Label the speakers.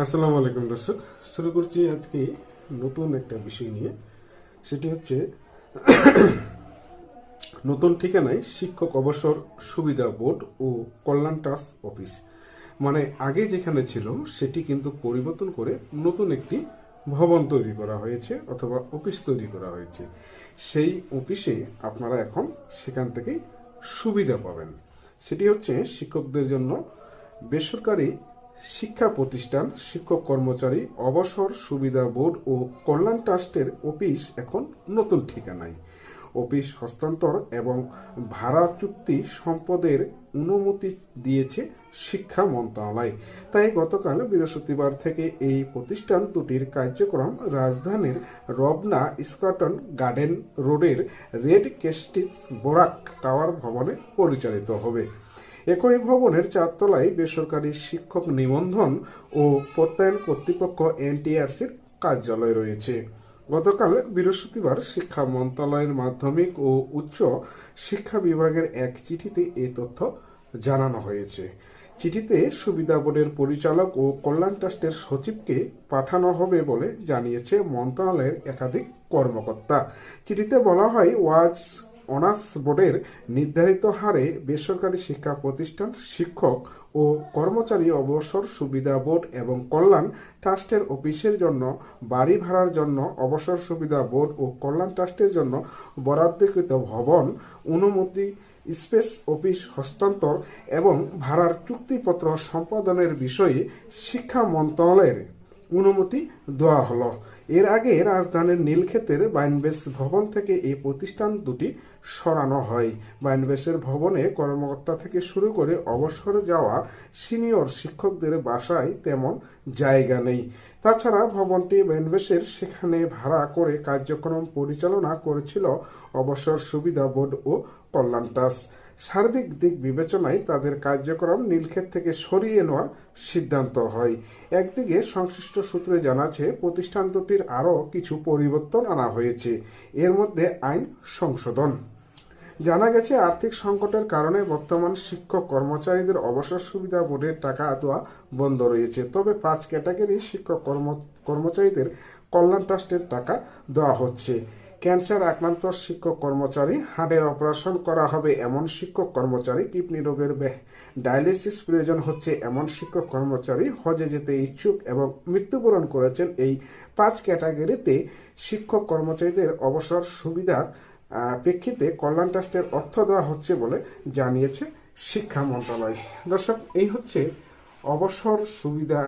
Speaker 1: আসসালামু আলাইকুম দর্শক, শুরু করছি আজকে নতুন একটা বিষয় নিয়ে। সেটি হচ্ছে নতুন ঠিকানায় শিক্ষক অবসর সুবিধা বোর্ড ও কল্যাণ ট্রাস্ট অফিস। মানে আগে যেখানে ছিল সেটি কিন্তু পরিবর্তন করে নতুন একটি ভবন তৈরি করা হয়েছে অথবা অফিস তৈরি করা হয়েছে। সেই অফিসে আপনারা এখন সেখান থেকেই সুবিধা পাবেন। সেটি হচ্ছে শিক্ষকদের জন্য বেসরকারি শিক্ষা প্রতিষ্ঠান, শিক্ষক কর্মচারী অবসর সুবিধা বোর্ড ও কল্যাণ ট্রাস্টের অফিস এখন নতুন ঠিকানায়। অফিস হস্তান্তর এবং ভাড়া চুক্তি সম্পদের অনুমতি দিয়েছে শিক্ষা মন্ত্রণালয়। তাই গতকাল বৃহস্পতিবার থেকে এই প্রতিষ্ঠান দুটির কার্যক্রম রাজধানীর রবনা স্কটন গার্ডেন রোডের রেড কেস্টিস বোরাক টাওয়ার ভবনে পরিচালিত হবে। একই ভবনের চারতলায় বেসরকারি শিক্ষক নিবন্ধন ও প্রত্যয়ন কর্তৃপক্ষ এনটিআরসির কার্যালয় রয়েছে। গতকাল বৃহস্পতিবার শিক্ষা মন্ত্রণালয়ের মাধ্যমিক ও উচ্চ শিক্ষা বিভাগের এক চিঠিতে এই তথ্য জানানো হয়েছে। চিঠিতে সুবিধা বোর্ডের পরিচালক ও কল্যাণ ট্রাস্টের সচিবকে পাঠানো হবে বলে জানিয়েছে মন্ত্রণালয়ের একাধিক কর্মকর্তা। চিঠিতে বলা হয়, অনার্স বোর্ডের নির্ধারিত হারে বেসরকারি শিক্ষা প্রতিষ্ঠান, শিক্ষক ও কর্মচারী অবসর সুবিধা বোর্ড এবং কল্যাণ ট্রাস্টের অফিসের জন্য বাড়ি ভাড়ার জন্য অবসর সুবিধা বোর্ড ও কল্যাণ ট্রাস্টের জন্য বরাদ্দকৃত ভবন অনুমতি, স্পেস অফিস হস্তান্তর এবং ভাড়ার চুক্তিপত্র সম্পাদনের বিষয়ে শিক্ষা মন্ত্রণালয়ের অনুমতি দেওয়া হলো। এর আগে রাজধানীর নীলক্ষেতের বাইনবেস ভবন থেকে এই প্রতিষ্ঠান দুটি সরানো হয়। বাইনবেসের ভবনে কর্মকর্তা থেকে শুরু করে অবসরে যাওয়া সিনিয়র শিক্ষকদের বাসায় তেমন জায়গা নেই। তাছাড়া ভবনটি বাইনবেসের সেখানে ভাড়া করে কার্যক্রম পরিচালনা করেছিল অবসর সুবিধা বোর্ড ও কল্যাণ ট্রাস্ট। সার্বিক দিক বিবেচনায় তাদের কার্যক্রম নীলক্ষেত থেকে সরিয়ে নেওয়ার সিদ্ধান্ত হয়। একদিকে সংশ্লিষ্ট সূত্রে জানাচ্ছে প্রতিষ্ঠান দুটির আরও কিছু পরিবর্তন আনা হয়েছে, এর মধ্যে আইন সংশোধন। জানা গেছে, আর্থিক সংকটের কারণে বর্তমান শিক্ষক কর্মচারীদের অবসর সুবিধা বোর্ডের টাকা দেওয়া বন্ধ রয়েছে। তবে 5 ক্যাটাগরি শিক্ষক কর্মচারীদের কল্যাণ ট্রাস্টের টাকা দেওয়া হচ্ছে। ক্যান্সার আক্রান্ত শিক্ষক কর্মচারী, হার্টের অপারেশন করা হবে এমন শিক্ষক কর্মচারী, কিডনি রোগের ডায়ালিসিস প্রয়োজন হচ্ছে এমন শিক্ষক কর্মচারী, হজে যেতে ইচ্ছুক এবং মৃত্যুবরণ করেছেন এই 5 ক্যাটাগরিতে শিক্ষক কর্মচারীদের অবসর সুবিধার প্রেক্ষিতে কল্যাণ ট্রাস্টের অর্থ দেওয়া হচ্ছে বলে জানিয়েছে শিক্ষা মন্ত্রণালয়। দর্শক, এই হচ্ছে অবসর সুবিধা।